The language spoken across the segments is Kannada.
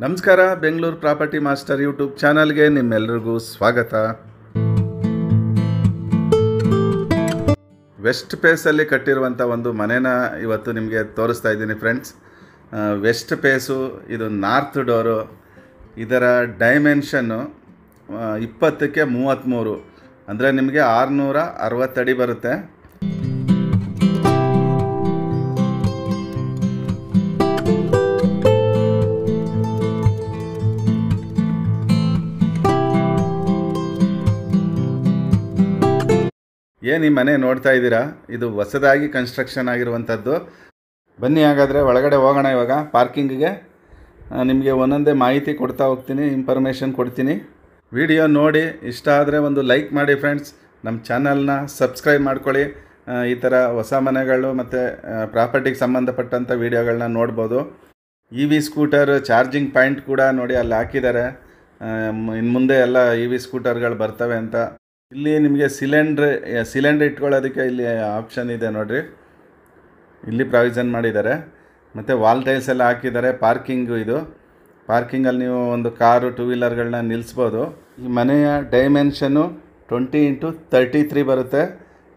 ನಮಸ್ಕಾರ. ಬೆಂಗಳೂರು ಪ್ರಾಪರ್ಟಿ ಮಾಸ್ಟರ್ ಯೂಟ್ಯೂಬ್ ಚಾನಲ್ಗೆ ನಿಮ್ಮೆಲ್ಲರಿಗೂ ಸ್ವಾಗತ. ವೆಸ್ಟ್ ಫೇಸಲ್ಲಿ ಕಟ್ಟಿರುವಂಥ ಒಂದು ಮನೆನ ಇವತ್ತು ನಿಮಗೆ ತೋರಿಸ್ತಾ ಇದ್ದೀನಿ ಫ್ರೆಂಡ್ಸ್. ವೆಸ್ಟ್ ಫೇಸು, ಇದು ನಾರ್ತ್ ಡೋರು. ಇದರ ಡೈಮೆನ್ಷನ್ನು 20ಕ್ಕೆ 33, ಅಂದರೆ ನಿಮಗೆ 660 ಅಡಿ ಬರುತ್ತೆ. ಏನು ಈ ಮನೆ ನೋಡ್ತಾ ಇದ್ದೀರಾ, ಇದು ಹೊಸದಾಗಿ ಕನ್ಸ್ಟ್ರಕ್ಷನ್ ಆಗಿರುವಂಥದ್ದು. ಬನ್ನಿ ಹಾಗಾದರೆ ಒಳಗಡೆ ಹೋಗೋಣ. ಇವಾಗ ಪಾರ್ಕಿಂಗಿಗೆ ನಿಮಗೆ ಒಂದೊಂದೇ ಮಾಹಿತಿ ಕೊಡ್ತಾ ಹೋಗ್ತೀನಿ, ಇನ್ಫಾರ್ಮೇಷನ್ ಕೊಡ್ತೀನಿ. ವಿಡಿಯೋ ನೋಡಿ ಇಷ್ಟ ಆದರೆ ಒಂದು ಲೈಕ್ ಮಾಡಿ ಫ್ರೆಂಡ್ಸ್. ನಮ್ಮ ಚಾನಲ್ನ ಸಬ್ಸ್ಕ್ರೈಬ್ ಮಾಡ್ಕೊಳ್ಳಿ. ಈ ಥರ ಹೊಸ ಮನೆಗಳು ಮತ್ತು ಪ್ರಾಪರ್ಟಿಗೆ ಸಂಬಂಧಪಟ್ಟಂಥ ವೀಡಿಯೋಗಳನ್ನ ನೋಡ್ಬೋದು. EV ಸ್ಕೂಟರ್ ಚಾರ್ಜಿಂಗ್ ಪಾಯಿಂಟ್ ಕೂಡ ನೋಡಿ ಅಲ್ಲಿ ಹಾಕಿದ್ದಾರೆ. ಇನ್ನು ಮುಂದೆ ಎಲ್ಲ EV ಸ್ಕೂಟರ್ಗಳು ಬರ್ತವೆ ಅಂತ. ಇಲ್ಲಿ ನಿಮಗೆ ಸಿಲಿಂಡ್ರ್ ಇಟ್ಕೊಳ್ಳೋದಕ್ಕೆ ಇಲ್ಲಿ ಆಪ್ಷನ್ ಇದೆ ನೋಡಿರಿ, ಇಲ್ಲಿ ಪ್ರಾವಿಷನ್ ಮಾಡಿದ್ದಾರೆ. ಮತ್ತು ವಾಲ್ ಟೈಲ್ಸ್ ಎಲ್ಲ ಹಾಕಿದ್ದಾರೆ. ಪಾರ್ಕಿಂಗು ಇದು. ಪಾರ್ಕಿಂಗಲ್ಲಿ ನೀವು ಒಂದು ಕಾರು, 2 ವೀಲರ್ಗಳನ್ನ ನಿಲ್ಲಿಸ್ಬೋದು. ಈ ಮನೆಯ ಡೈಮೆನ್ಷನ್ನು 20 × 33 ಬರುತ್ತೆ.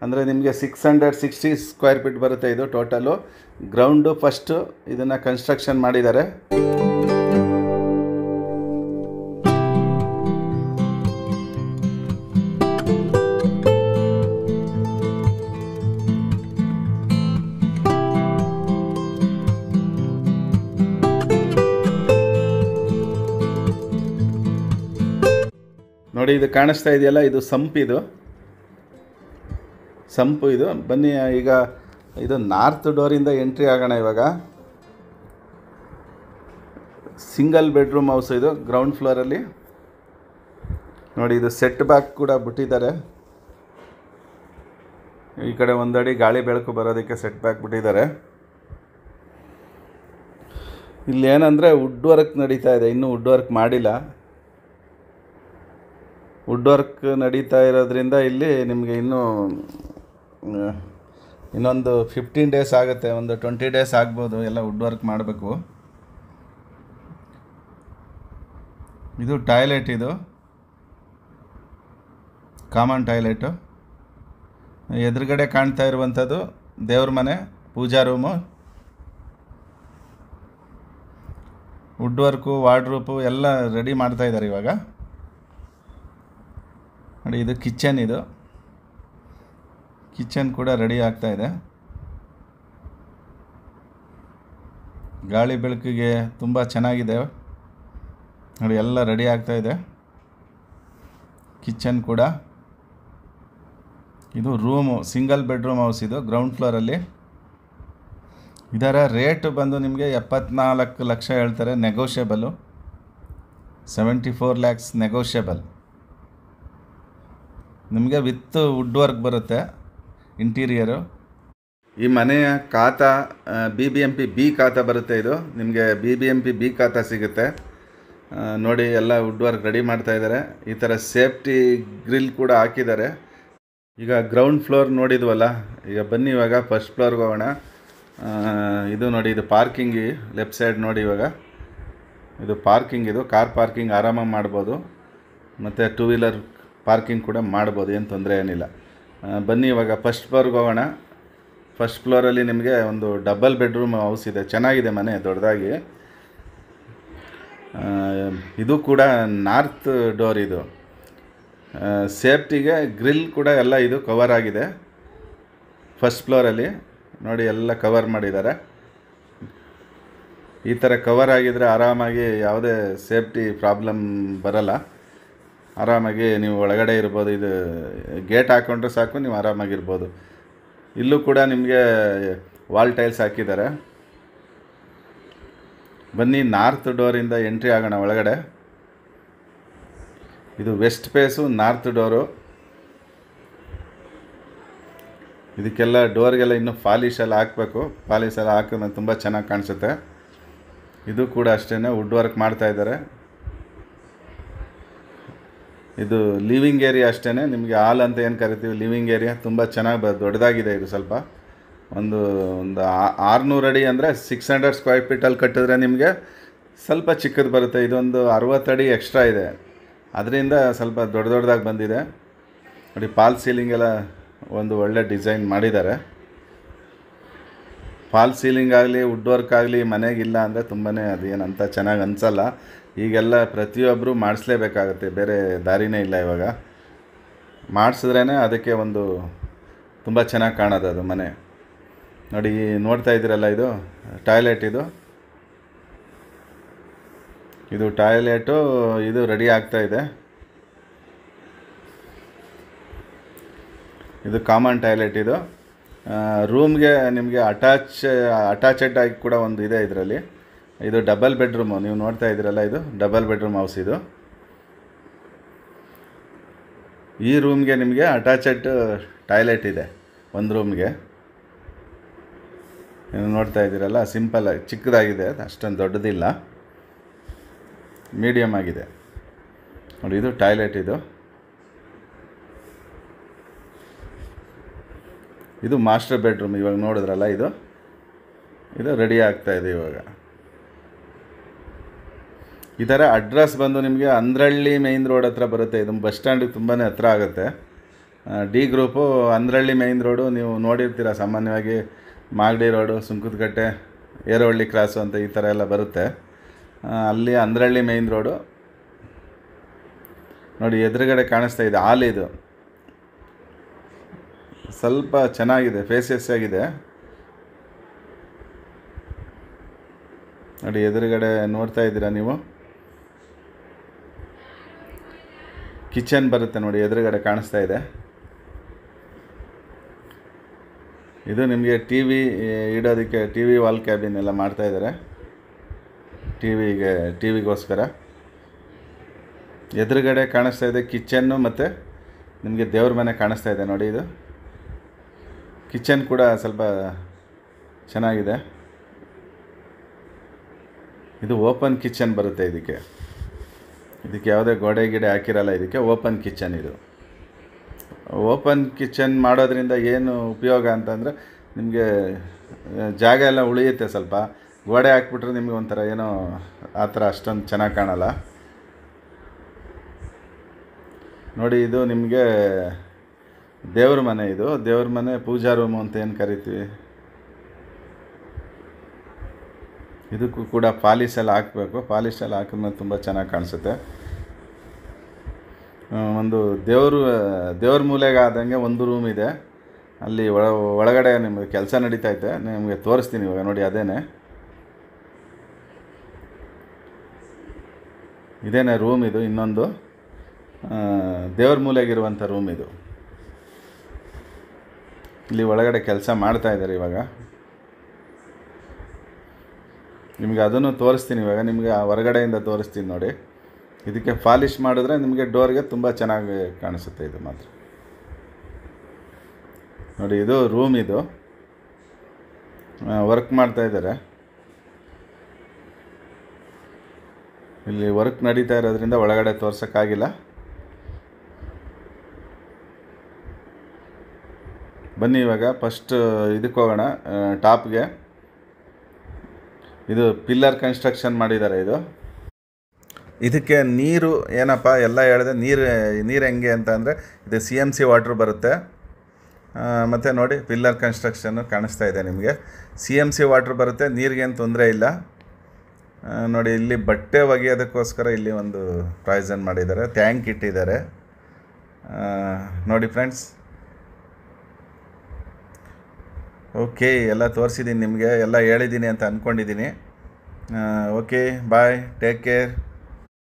ಅಂದರೆ ನಿಮಗೆ 660 ಸ್ಕ್ವೇರ್ ಫೀಟ್ ಬರುತ್ತೆ ಇದು ಟೋಟಲು. ಗ್ರೌಂಡು ಫಸ್ಟು ಇದನ್ನು ಕನ್ಸ್ಟ್ರಕ್ಷನ್ ಮಾಡಿದ್ದಾರೆ. ನೋಡಿ, ಇದು ಕಾಣಿಸ್ತಾ ಇದೆಯಲ್ಲ, ಇದು ಸಂಪು ಇದು. ಬನ್ನಿ ಈಗ ಇದು ನಾರ್ತ್ ಡೋರಿಂದ ಎಂಟ್ರಿ ಆಗೋಣ. ಇವಾಗ ಸಿಂಗಲ್ ಬೆಡ್ರೂಮ್ ಹೌಸ್ ಇದು, ಗ್ರೌಂಡ್ ಫ್ಲೋರಲ್ಲಿ. ನೋಡಿ, ಇದು ಸೆಟ್ ಬ್ಯಾಕ್ ಕೂಡ ಬಿಟ್ಟಿದ್ದಾರೆ. ಈ ಕಡೆ ಒಂದಡಿ ಗಾಳಿ ಬೆಳಕು ಬರೋದಕ್ಕೆ ಸೆಟ್ ಬ್ಯಾಕ್ ಬಿಟ್ಟಿದ್ದಾರೆ. ಇಲ್ಲಿ ಏನಂದರೆ ವುಡ್ ವರ್ಕ್ ನಡೀತಾ ಇದೆ, ಇನ್ನೂ ವುಡ್ ವರ್ಕ್ ಮಾಡಿಲ್ಲ. ವುಡ್ ವರ್ಕ್ ನಡೀತಾ ಇರೋದ್ರಿಂದ ಇಲ್ಲಿ ನಿಮಗೆ ಇನ್ನೊಂದು 15 ಡೇಸ್ ಆಗುತ್ತೆ, ಒಂದು 20 ಡೇಸ್ ಆಗ್ಬೋದು ಎಲ್ಲ ವುಡ್ ವರ್ಕ್ ಮಾಡಬೇಕು. ಇದು ಟಾಯ್ಲೆಟ್, ಇದು ಕಾಮನ್ ಟಾಯ್ಲೆಟು. ಎದುರುಗಡೆ ಕಾಣ್ತಾ ಇರುವಂಥದ್ದು ದೇವ್ರ ಮನೆ, ಪೂಜಾ ರೂಮು. ವುಡ್ ವರ್ಕು, ವಾರ್ಡ್ರೋಬು ಎಲ್ಲ ರೆಡಿ ಮಾಡ್ತಾ ಇದ್ದಾರೆ ಇವಾಗ. ನೋಡಿ, ಇದು ಕಿಚನ್ ಕೂಡ ರೆಡಿ ಆಗ್ತಾ ಇದೆ. ಗಾಳಿ ಬೆಳಕಿಗೆ ತುಂಬ ಚೆನ್ನಾಗಿದೆ. ನೋಡಿ, ಎಲ್ಲ ರೆಡಿ ಆಗ್ತಾ ಇದೆ. ಕಿಚನ್ ಕೂಡ. ಇದು ರೂಮು, ಸಿಂಗಲ್ ಬೆಡ್ರೂಮ್ ಹೌಸ್ ಇದು, ಗ್ರೌಂಡ್ ಫ್ಲೋರಲ್ಲಿ. ಇದರ ರೇಟ್ ಬಂದು ನಿಮಗೆ 74 ಲಕ್ಷ ಹೇಳ್ತಾರೆ. ನೆಗೋಷಿಯಬಲು 74 lakhs ನೆಗೋಷಿಯಬಲ್. ನಿಮಗೆ ವಿತ್ ವುಡ್ ವರ್ಕ್ ಬರುತ್ತೆ ಇಂಟೀರಿಯರು. ಈ ಮನೆಯ ಖಾತಾ BBMP B ಖಾತಾ ಬರುತ್ತೆ. ಇದು ನಿಮಗೆ BBMP B ಖಾತಾ ಸಿಗುತ್ತೆ. ನೋಡಿ, ಎಲ್ಲ ವುಡ್ ವರ್ಕ್ ರೆಡಿ ಮಾಡ್ತಾ ಇದ್ದಾರೆ. ಈ ಥರ ಸೇಫ್ಟಿ ಗ್ರಿಲ್ ಕೂಡ ಹಾಕಿದ್ದಾರೆ. ಈಗ ಗ್ರೌಂಡ್ ಫ್ಲೋರ್ ನೋಡಿದ್ವಲ್ಲ, ಈಗ ಬನ್ನಿ ಇವಾಗ ಫಸ್ಟ್ ಫ್ಲೋರ್ಗೆ ಹೋಗೋಣ. ಇದು ನೋಡಿ, ಇದು ಪಾರ್ಕಿಂಗ್. ಲೆಫ್ಟ್ ಸೈಡ್ ನೋಡಿ, ಇವಾಗ ಇದು ಪಾರ್ಕಿಂಗ್. ಇದು ಕಾರ್ ಪಾರ್ಕಿಂಗ್ ಆರಾಮಾಗಿ ಮಾಡ್ಬೋದು, ಮತ್ತು 2 ವೀಲರ್ ಪಾರ್ಕಿಂಗ್ ಕೂಡ ಮಾಡ್ಬೋದು, ಏನು ತೊಂದರೆ ಏನಿಲ್ಲ. ಬನ್ನಿ ಇವಾಗ ಫಸ್ಟ್ ಫ್ಲೋರ್ಗೆ ಹೋಗೋಣ. ಫಸ್ಟ್ ಫ್ಲೋರಲ್ಲಿ ನಿಮಗೆ ಒಂದು ಡಬಲ್ ಬೆಡ್ರೂಮ್ ಹೌಸ್ ಇದೆ. ಚೆನ್ನಾಗಿದೆ ಮನೆ, ದೊಡ್ಡದಾಗಿ. ಇದು ಕೂಡ ನಾರ್ತ್ ಡೋರ್. ಇದು ಸೇಫ್ಟಿಗೆ ಗ್ರಿಲ್ ಕೂಡ ಎಲ್ಲ ಇದು ಕವರ್ ಆಗಿದೆ. ಫಸ್ಟ್ ಫ್ಲೋರಲ್ಲಿ ನೋಡಿ, ಎಲ್ಲ ಕವರ್ ಮಾಡಿದ್ದಾರೆ. ಈ ಥರ ಕವರ್ ಆಗಿದ್ದರೆ ಆರಾಮಾಗಿ ಯಾವುದೇ ಸೇಫ್ಟಿ ಪ್ರಾಬ್ಲಮ್ ಬರಲ್ಲ. ಆರಾಮಾಗಿ ನೀವು ಒಳಗಡೆ ಇರ್ಬೋದು. ಇದು ಗೇಟ್ ಹಾಕ್ಕೊಂಡ್ರೆ ಸಾಕು, ನೀವು ಆರಾಮಾಗಿರ್ಬೋದು. ಇಲ್ಲೂ ಕೂಡ ನಿಮಗೆ ವಾಲ್ ಟೈಲ್ಸ್ ಹಾಕಿದ್ದಾರೆ. ಬನ್ನಿ ನಾರ್ತ್ ಡೋರಿಂದ ಎಂಟ್ರಿ ಆಗೋಣ ಒಳಗಡೆ. ಇದು ವೆಸ್ಟ್ ಫೇಸು, ನಾರ್ತ್ ಡೋರು. ಇದಕ್ಕೆಲ್ಲ ಡೋರ್ಗೆಲ್ಲ ಇನ್ನೂ ಪಾಲಿಶ್ ಎಲ್ಲ ಹಾಕಬೇಕು. ಪಾಲಿಶ್ ಎಲ್ಲ ಹಾಕಿದ್ರೆ ತುಂಬ ಚೆನ್ನಾಗಿ ಕಾಣಿಸುತ್ತೆ. ಇದು ಕೂಡ ಅಷ್ಟೇ, ವುಡ್ ವರ್ಕ್ ಮಾಡ್ತಾ ಇದ್ದಾರೆ. ಇದು ಲಿವಿಂಗ್ ಏರಿಯಾ ಅಷ್ಟೇ. ನಿಮಗೆ ಹಾಲ್ ಅಂತ ಏನು ಕರಿತೀವಿ, ಲಿವಿಂಗ್ ಏರಿಯಾ ತುಂಬ ಚೆನ್ನಾಗಿ ದೊಡ್ಡದಾಗಿದೆ. ಇದು ಸ್ವಲ್ಪ ಒಂದು 600 ಅಡಿ ಅಂದರೆ 600 ಸ್ಕ್ವೇರ್ ಫೀಟಲ್ಲಿ ಕಟ್ಟಿದ್ರೆ ನಿಮಗೆ ಸ್ವಲ್ಪ ಚಿಕ್ಕದು ಬರುತ್ತೆ. ಇದೊಂದು 60 ಅಡಿ ಎಕ್ಸ್ಟ್ರಾ ಇದೆ, ಅದರಿಂದ ಸ್ವಲ್ಪ ದೊಡ್ಡದಾಗಿ ಬಂದಿದೆ ನೋಡಿ. ಫಾಲ್ ಸೀಲಿಂಗೆಲ್ಲ ಒಂದು ಒಳ್ಳೆ ಡಿಸೈನ್ ಮಾಡಿದ್ದಾರೆ. ಫಾಲ್ ಸೀಲಿಂಗ್ ಆಗಲಿ ವುಡ್ ವರ್ಕ್ ಆಗಲಿ ಮನೆಗಿಲ್ಲ ಅಂದರೆ ತುಂಬಾ ಅದೇನಂತ ಚೆನ್ನಾಗಿ ಅನಿಸಲ್ಲ. ಈಗೆಲ್ಲ ಪ್ರತಿಯೊಬ್ಬರು ಮಾಡಿಸ್ಲೇಬೇಕಾಗತ್ತೆ, ಬೇರೆ ದಾರಿನೇ ಇಲ್ಲ. ಇವಾಗ ಮಾಡಿಸಿದ್ರೇ ಅದಕ್ಕೆ ಒಂದು ತುಂಬ ಚೆನ್ನಾಗಿ ಕಾಣೋದು ಅದು ಮನೆ. ನೋಡಿ ನೋಡ್ತಾ ಇದ್ದೀರಲ್ಲ, ಇದು ಟಾಯ್ಲೆಟ್. ಇದು ಟಾಯ್ಲೆಟು ಇದು ರೆಡಿ ಆಗ್ತಾ ಇದೆ. ಇದು ಕಾಮನ್ ಟಾಯ್ಲೆಟ್. ಇದು ರೂಮ್ಗೆ ನಿಮಗೆ ಅಟ್ಯಾಚೆಡ್ ಆಗಿ ಕೂಡ ಒಂದು ಇದೆ ಇದರಲ್ಲಿ. ಇದು ಡಬಲ್ ಬೆಡ್ರೂಮು, ನೀವು ನೋಡ್ತಾ ಇದ್ದೀರಲ್ಲ, ಇದು ಡಬಲ್ ಬೆಡ್ರೂಮ್ ಹೌಸ್. ಇದು ಈ ರೂಮ್ಗೆ ನಿಮಗೆ ಅಟ್ಯಾಚೆಡ್ ಟಾಯ್ಲೆಟ್ ಇದೆ ಒಂದು ರೂಮ್ಗೆ. ನೀವು ನೋಡ್ತಾ ಇದ್ದೀರಲ್ಲ, ಸಿಂಪಲ್ ಆಗಿ ಚಿಕ್ಕದಾಗಿದೆ, ಅಷ್ಟೊಂದು ದೊಡ್ಡದಿಲ್ಲ, ಮೀಡಿಯಮ್ ಆಗಿದೆ ನೋಡಿ. ಇದು ಟಾಯ್ಲೆಟ್. ಇದು ಮಾಸ್ಟರ್ ಬೆಡ್ರೂಮ್. ಇವಾಗ ನೋಡಿದ್ರಲ್ಲ, ಇದು ರೆಡಿ ಆಗ್ತಾ ಇದೆ ಇವಾಗ. ಇದರ ಅಡ್ರೆಸ್ ಬಂದು ನಿಮಗೆ ಅಂದ್ರಳ್ಳಿ ಮೇಯ್ನ್ ರೋಡ್ ಹತ್ರ ಬರುತ್ತೆ. ಇದು ಬಸ್ ಸ್ಟ್ಯಾಂಡಿಗೆ ತುಂಬಾ ಹತ್ರ ಆಗುತ್ತೆ. D group Andrahalli main road ನೀವು ನೋಡಿರ್ತೀರ ಸಾಮಾನ್ಯವಾಗಿ. ಮಾಗಡಿ ರೋಡು, ಸುಂಕದಕಟ್ಟೆ, ಏರವಳ್ಳಿ ಕ್ರಾಸು ಅಂತ ಈ ಥರ ಎಲ್ಲ ಬರುತ್ತೆ. ಅಲ್ಲಿ ಅಂದ್ರಳ್ಳಿ ಮೇಯ್ನ್ ರೋಡು ನೋಡಿ. ಎದುರುಗಡೆ ಕಾಣಿಸ್ತಾ ಇದೆ ಹಾಲ್. ಇದು ಸ್ವಲ್ಪ ಚೆನ್ನಾಗಿದೆ, ಫೇಸಿಯಸ್ ಆಗಿದೆ ನೋಡಿ. ಎದುರುಗಡೆ ನೋಡ್ತಾ ಇದ್ದೀರಾ ನೀವು, ಕಿಚನ್ ಬರುತ್ತೆ ನೋಡಿ, ಎದುರುಗಡೆ ಕಾಣಿಸ್ತಾ ಇದೆ. ಇದು ನಿಮಗೆ ಟಿ ವಿ ಇಡೋದಕ್ಕೆ, ಟಿ ವಿ ವಾಲ್ ಕ್ಯಾಬಿನ್ ಎಲ್ಲ ಮಾಡ್ತಾ ಇದ್ದಾರೆ ಟಿವಿಗೋಸ್ಕರ. ಎದುರುಗಡೆ ಕಾಣಿಸ್ತಾ ಇದೆ ಕಿಚನ್ನು, ಮತ್ತು ನಿಮಗೆ ದೇವ್ರ ಮನೆ ಕಾಣಿಸ್ತಾ ಇದೆ ನೋಡಿ. ಇದು ಕಿಚನ್ ಕೂಡ ಸ್ವಲ್ಪ ಚೆನ್ನಾಗಿದೆ. ಇದು ಓಪನ್ ಕಿಚನ್ ಬರುತ್ತೆ. ಇದಕ್ಕೆ ಯಾವುದೇ ಗೋಡೆ ಗಿಡೆ ಹಾಕಿರಲ್ಲ. ಇದಕ್ಕೆ ಓಪನ್ ಕಿಚನ್. ಇದು ಓಪನ್ ಕಿಚನ್ ಮಾಡೋದ್ರಿಂದ ಏನು ಉಪಯೋಗ ಅಂತಂದರೆ, ನಿಮಗೆ ಜಾಗ ಎಲ್ಲ ಉಳಿಯುತ್ತೆ. ಸ್ವಲ್ಪ ಗೋಡೆ ಹಾಕ್ಬಿಟ್ರೆ ನಿಮಗೆ ಒಂಥರ ಏನೋ ಆ ಥರ ಅಷ್ಟೊಂದು ಚೆನ್ನಾಗಿ ಕಾಣಲ್ಲ ನೋಡಿ. ಇದು ನಿಮಗೆ ದೇವ್ರ ಮನೆ. ಇದು ದೇವ್ರ ಮನೆ, ಪೂಜಾ ರೂಮು ಅಂತ ಏನು ಕರಿತೀವಿ. ಇದಕ್ಕೂ ಕೂಡ ಪಾಲಿಶ್ ಎಲ್ಲ ಹಾಕಬೇಕು. ಪಾಲಿಶ್ ಎಲ್ಲ ಹಾಕಿದ್ಮೇಲೆ ತುಂಬ ಚೆನ್ನಾಗಿ ಕಾಣಿಸುತ್ತೆ. ಒಂದು ದೇವ್ರ ಮೂಲೆಗೆ ಆದಂಗೆ ಒಂದು ರೂಮ್ ಇದೆ. ಅಲ್ಲಿ ಒಳಗಡೆ ನಿಮಗೆ ಕೆಲಸ ನಡೀತೈತೆ, ನಿಮಗೆ ತೋರಿಸ್ತೀನಿ ಇವಾಗ ನೋಡಿ. ಇದೇನೇ ರೂಮ್. ಇದು ಇನ್ನೊಂದು ದೇವ್ರ ಮೂಲೆಗಿರುವಂಥ ರೂಮ್. ಇದು ಇಲ್ಲಿ ಒಳಗಡೆ ಕೆಲಸ ಮಾಡ್ತಾ ಇದ್ದಾರೆ ಇವಾಗ. ನಿಮಗೆ ಅದನ್ನು ತೋರಿಸ್ತೀನಿ ಇವಾಗ. ನಿಮಗೆ ಹೊರಗಡೆಯಿಂದ ತೋರಿಸ್ತೀನಿ ನೋಡಿ. ಇದಕ್ಕೆ ಪಾಲಿಶ್ ಮಾಡಿದ್ರೆ ನಿಮಗೆ ಡೋರ್ಗೆ ತುಂಬ ಚೆನ್ನಾಗಿ ಕಾಣಿಸುತ್ತೆ. ಇದು ಮಾತ್ರ ನೋಡಿ. ಇದು ರೂಮ್. ಇದು ವರ್ಕ್ ಮಾಡ್ತಾ ಇದ್ದಾರೆ. ಇಲ್ಲಿ ವರ್ಕ್ ನಡೀತಾ ಇರೋದ್ರಿಂದ ಒಳಗಡೆ ತೋರ್ಸೋಕ್ಕಾಗಿಲ್ಲ. ಬನ್ನಿ ಇವಾಗ ಫಸ್ಟ್ ಇದಕ್ಕೆ ಹೋಗೋಣ, ಟಾಪ್ಗೆ. ಇದು ಪಿಲ್ಲರ್ ಕನ್ಸ್ಟ್ರಕ್ಷನ್ ಮಾಡಿದ್ದಾರೆ. ಇದಕ್ಕೆ ನೀರು ಏನಪ್ಪ ಎಲ್ಲ ಹೇಳಿದೆ. ನೀರು ಹೆಂಗೆ ಅಂತ ಅಂದರೆ, ಇದು CMC ವಾಟ್ರ್ ಬರುತ್ತೆ. ಮತ್ತು ನೋಡಿ, ಪಿಲ್ಲರ್ ಕನ್ಸ್ಟ್ರಕ್ಷನ್ನು ಕಾಣಿಸ್ತಾ ಇದೆ ನಿಮಗೆ. CMC ವಾಟ್ರ್ ಬರುತ್ತೆ, ನೀರಿಗೇನು ತೊಂದರೆ ಇಲ್ಲ ನೋಡಿ. ಇಲ್ಲಿ ಬಟ್ಟೆ ಒಗೆಯೋದಕ್ಕೋಸ್ಕರ ಇಲ್ಲಿ ಒಂದು ಪ್ರಾವಿಷನ್ ಮಾಡಿದ್ದಾರೆ, ಟ್ಯಾಂಕ್ ಇಟ್ಟಿದ್ದಾರೆ ನೋಡಿ ಫ್ರೆಂಡ್ಸ್. ಓಕೆ, ಎಲ್ಲ ತೋರಿಸಿದ್ದೀನಿ ನಿಮಗೆ, ಎಲ್ಲ ಹೇಳಿದ್ದೀನಿ ಅಂತ ಅಂದ್ಕೊಂಡಿದ್ದೀನಿ. ಓಕೆ, ಬಾಯ್, ಟೇಕ್ ಕೇರ್.